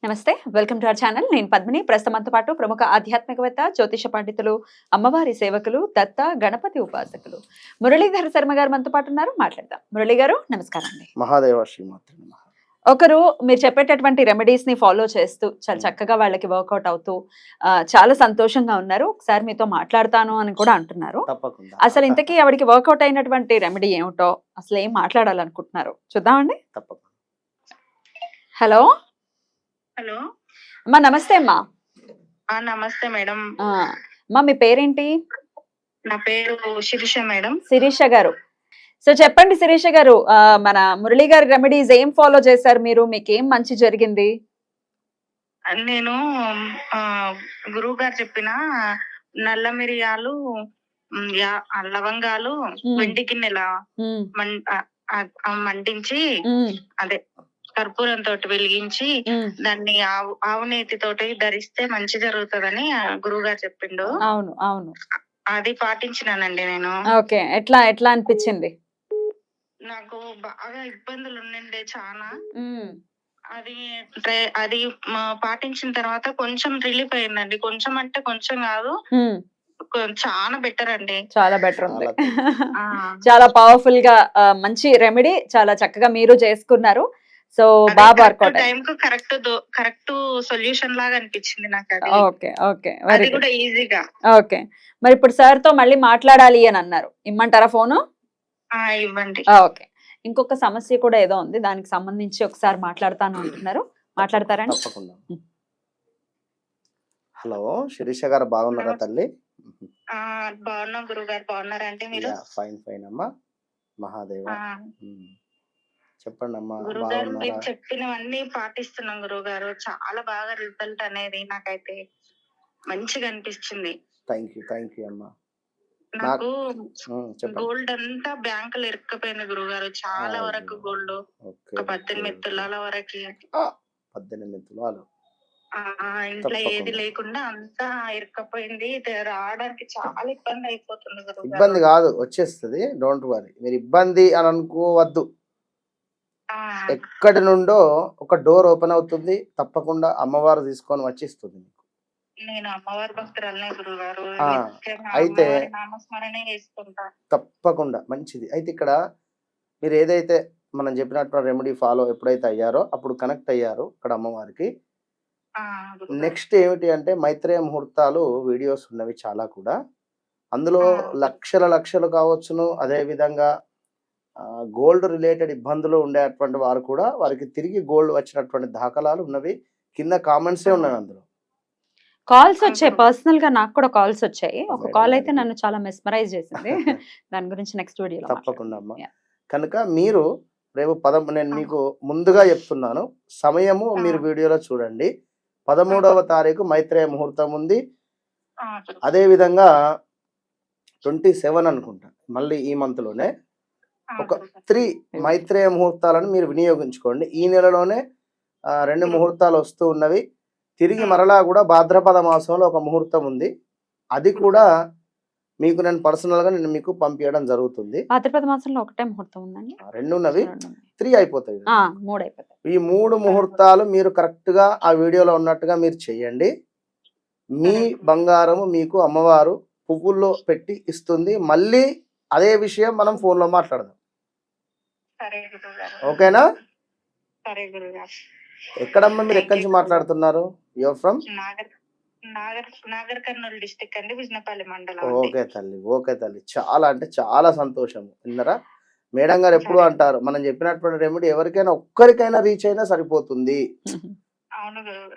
నమస్తే, welcome to our channel. నేను పద్మిని. ప్రస్తుతంతో పాటు ప్రముఖ ఆధ్యాత్మికవేత్త, జ్యోతిష పండితులు, అమ్మవారి సేవకులు, దత్త గణపతి ఉపాసకులు మురళీధర్ శర్మ గారు మనతో పాటు ఉన్నారు. మాట్లాడదాం. మురళి గారు నమస్కారం అండి. మహాదేవ శ్రీమాత్రి నమః. ఒకరు మీరు చెప్పేటటువంటి రెమెడీస్ ని ఫాలో చేస్తూ చాలా చక్కగా వాళ్ళకి వర్కౌట్ అవుతూ చాలా సంతోషంగా ఉన్నారు. ఒకసారి మీతో మాట్లాడతాను అని కూడా అంటున్నారు. తప్పకుండా. అసలు ఇంతకీ ఆవిడకి వర్కౌట్ అయినటువంటి రెమెడీ ఏమిటో, అసలు ఏం మాట్లాడాలనుకుంటున్నారు చూద్దామండి. తప్పకుండా. హలో హలో అమ్మా, నమస్తే అమ్మా. నమస్తే మేడం. అమ్మా, మీ పేరేంటి? నా పేరు శిరీష మేడం. శిరీష గారు. సో చెప్పండి శిరీష గారు, మన మురళి గారి రెమెడీస్ ఏం ఫాలో చేశారు మీరు? మీకేం మంచి జరిగింది? నేను గురువు గారు చెప్పిన నల్ల మిరియాలు, లవంగాలు వెండి గిన్నెల మండించి అదే కర్పూరంతో వెలిగించి దాన్ని ఆవు నేతితోటి ధరిస్తే మంచి జరుగుతుందని గురువు గారు చెప్పిండు. అవును అవును, అది పాటించినానండి నేను. ఓకే, ఎట్లా ఎట్లా అనిపించింది? నాకు బాగా ఇబ్బందులు ఉండే చాలా. అది పాటించిన తర్వాత కొంచెం రిలీఫ్ అయిందండి. కొంచెం అంటే కొంచెం కాదు, చాలా బెటర్ అండి. చాలా బెటర్ ఉంది. చాలా పవర్ఫుల్ గా మంచి రెమెడీ చాలా చక్కగా మీరు చేసుకున్నారు. సో బాగా వర్కౌట్ టైం కు కరెక్ట్ సొల్యూషన్ లాగా అనిపించింది నాకు అది. ఓకే ఓకే, అది కూడా ఈజీగా. ఓకే, మరి ఇప్పుడు సార్ తో మళ్ళీ మాట్లాడాలి అని అన్నారు, ఇమ్మంటారా ఫోను? ఇవ్వండి. ఓకే, ఇంకొక సమస్య కూడా ఏదో ఉంది, దానికి సంబంధించి ఒకసారి మాట్లాడతాను అంటున్నారు. మాట్లాడతారండి? తప్పకుండా. హలో శిరీష గారు, బాగున్నారా తల్లి? బాగున్నాం గురువు గారు. బాగున్నారంటే మీరు? ఫైన్ ఫైన్ అమ్మా. మహాదేవ. చెప్పండి అమ్మా. గురువు గారు, మీరు చెప్పినవన్నీ పాటిస్తున్నాం గురువు గారు. చాలా బాగా రిజల్ట్ అనేది నాకైతే మంచిగా అనిపిస్తుంది. థ్యాంక్ యూ అమ్మా. నాకు గోల్డ్ అంతా బ్యాంకులు ఇరుక్కపోయింది గురువు గారు. చాలా వరకు గోల్డ్ 18 తులాల వరకు. 18 తులాలు ఇంట్లో ఏది లేకుండా అంతా ఇరుక్కపోయింది. రావడానికి చాలా ఇబ్బంది అయిపోతుంది గురువు గారు. ఇబ్బంది కాదు, వచ్చేస్తుంది. డోంట్ వరీ, మీరు ఇబ్బంది అని అనుకోవద్దు. ఎక్కడి నుండో ఒక డోర్ ఓపెన్ అవుతుంది, తప్పకుండా అమ్మవారు తీసుకొని వచ్చిస్తుంది. నేను అమ్మవారి భక్తురాలనే గురుగారు. అయితే నామస్మరణే చేసుకుంటా. తప్పకుండా మంచిది. అయితే ఇక్కడ మీరు ఏదైతే మనం చెప్పినట్టు రెమెడీ ఫాలో ఎప్పుడైతే అయ్యారో అప్పుడు కనెక్ట్ అయ్యారు ఇక్కడ అమ్మవారికి. నెక్స్ట్ ఏమిటి అంటే మైత్రేయ ముహూర్తాలు వీడియోస్ ఉన్నవి చాలా కూడా. అందులో లక్షలు కావచ్చును. అదే విధంగా గోల్డ్ రిలేటెడ్ ఇబ్బందులు ఉండేటువంటి వారు కూడా వారికి తిరిగి గోల్డ్ వచ్చినటువంటి దాఖలాలు ఉన్నవి. కింద కామెంట్సే ఉన్నాయి. అందులో కాల్స్ వచ్చాయి, పర్సనల్ గా నాకు కూడా కాల్స్ వచ్చాయి. ఒక కాల్ అయితే నన్ను చాలా మెస్మరైజ్ చేసింది. దాని గురించి నెక్స్ట్ వీడియోలో తప్పకుండా అమ్మా. కనుక మీరు రేపు నేను మీకు ముందుగా చెప్తున్నాను, సమయము మీరు వీడియోలో చూడండి. 13వ తారీఖు మైత్రేయ ముహూర్తం ఉంది. అదే విధంగా 27 అనుకుంటా, మళ్ళీ ఈ మంత్ లోనే ఒక 3 మైత్రేయ ముహూర్తాలను మీరు వినియోగించుకోండి. ఈ నెలలోనే 2 ముహూర్తాలు వస్తూ ఉన్నవి. తిరిగి మరలా కూడా భాద్రపద మాసంలో ఒక ముహూర్తం ఉంది. అది కూడా మీకు నేను పర్సనల్ గా మీకు పంపించడం జరుగుతుంది. భాద్రపద మాసంలో ఒకటే ముహూర్తం ఉందండి. 2 ఉన్నవి, 3 అయిపోతాయి. 3 అయిపోతాయి. ఈ 3 ముహూర్తాలు మీరు కరెక్ట్ గా ఆ వీడియోలో ఉన్నట్టుగా మీరు చెయ్యండి. మీ బంగారము మీకు అమ్మవారు పువ్వుల్లో పెట్టి ఇస్తుంది. మళ్ళీ అదే విషయం మనం ఫోన్ లో మాట్లాడదాం. ఓకేనా? ఎక్కడమ్మా మీరు ఎక్కడి నుంచి మాట్లాడుతున్నారు? Your from? Nagar Kurnool district అండి, విజనపల్లి మండలం. ఓకే తల్లి, చాలా అంటే చాలా సంతోషం. విన్నరా? మేడం గారు ఎప్పుడు అంటారు, మనం చెప్పినటువంటి రెమెడీ ఎవరికైనా ఒక్కరికైనా రీచ్ అయినా సరిపోతుంది. అవును గురువు.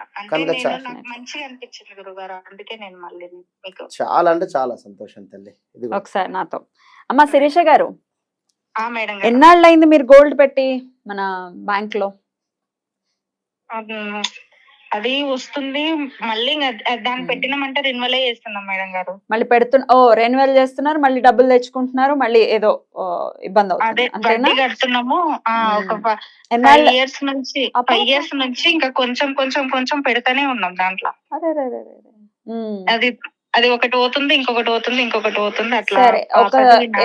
మంచిగా అనిపించింది గురువు గారు, అందుకే నేను మళ్ళీ మీకు చాలా అంటే చాలా సంతోషం తల్లి. ఇది ఒకసారి నాతో అమ్మా. శిరీష గారు, మేడం, ఎన్నాళ్ళు అయింది మీరు గోల్డ్ పెట్టి మన బ్యాంక్ లో? అది వస్తుంది మళ్ళీ దాన్ని పెట్టినామంటే రెన్యువల్ చేస్తున్నాం మేడం గారు. మళ్ళీ రెన్యువల్ చేస్తున్నారు, మళ్ళీ డబ్బులు తెచ్చుకుంటున్నారు, మళ్ళీ ఏదో ఇబ్బంది అవుతుంది. కడుతున్నాము. ఒక 5 ఇయర్స్ నుంచి ఇంకా కొంచెం పెడతానే ఉన్నాం దాంట్లో. అది ఒకటి పోతుంది, ఇంకొకటి పోతుంది అట్లా. సరే, ఒక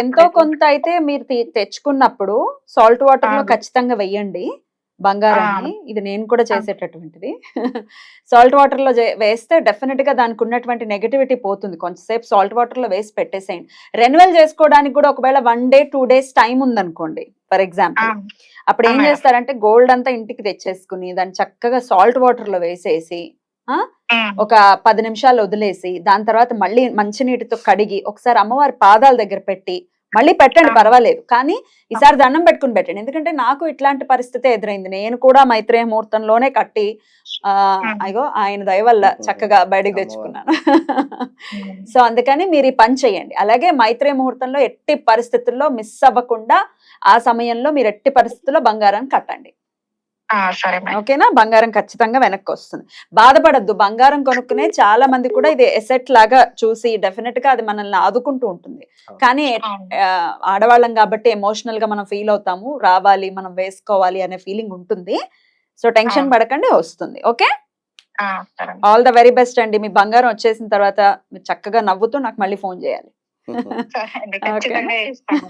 ఎంతో కొంత అయితే మీరు తెచ్చుకున్నప్పుడు సాల్ట్ వాటర్ లో ఖచ్చితంగా వెయ్యండి. బంగారాన్ని. ఇది నేను కూడా చేసేటటువంటిది. సాల్ట్ వాటర్ లో వేస్తే డెఫినెట్ గా దానికి ఉన్నటువంటి నెగటివిటీ పోతుంది. కొంచెంసేపు సాల్ట్ వాటర్ లో వేసి పెట్టేసేయండి. రెన్యువల్ చేసుకోవడానికి కూడా ఒకవేళ 1 day 2 days టైం ఉందనుకోండి ఫర్ ఎగ్జాంపుల్, అప్పుడు ఏం చేస్తారంటే గోల్డ్ అంతా ఇంటికి తెచ్చేసుకుని దాన్ని చక్కగా సాల్ట్ వాటర్ లో వేసేసి ఒక 10 నిమిషాలు వదిలేసి దాని తర్వాత మళ్ళీ మంచినీటితో కడిగి ఒకసారి అమ్మవారి పాదాల దగ్గర పెట్టి మళ్ళీ పెట్టండి, పర్వాలేదు. కానీ ఈసారి దండం పెట్టుకుని పెట్టండి. ఎందుకంటే నాకు ఇట్లాంటి పరిస్థితి ఎదురైంది. నేను కూడా మైత్రేయ ముహూర్తంలోనే కట్టి అయ్యో ఆయన దయ వల్ల చక్కగా బయటకు తెచ్చుకున్నాను. సో అందుకని మీరు ఈ పని చేయండి. అలాగే మైత్రేయ ముహూర్తంలో ఎట్టి పరిస్థితుల్లో మిస్ అవ్వకుండా ఆ సమయంలో మీరు ఎట్టి పరిస్థితుల్లో బంగారాన్ని కట్టండి. సరే ఓకేనా? బంగారం ఖచ్చితంగా వెనక్కి వస్తుంది. బాధపడద్దు. బంగారం కొనుక్కునే చాలా మంది కూడా ఇది ఎసెట్ లాగా చూసి డెఫినెట్ గా అది మనల్ని ఆదుకుంటూ ఉంటుంది. కానీ ఆడవాళ్ళం కాబట్టి ఎమోషనల్ గా మనం ఫీల్ అవుతాము, రావాలి మనం వేసుకోవాలి అనే ఫీలింగ్ ఉంటుంది. సో టెన్షన్ పడకండి, వస్తుంది. Okay, all the very best అండి. మీ బంగారం వచ్చేసిన తర్వాత మీరు చక్కగా నవ్వుతూ నాకు మళ్ళీ ఫోన్ చేయాలి. ఖచ్చితంగా చేస్తాను.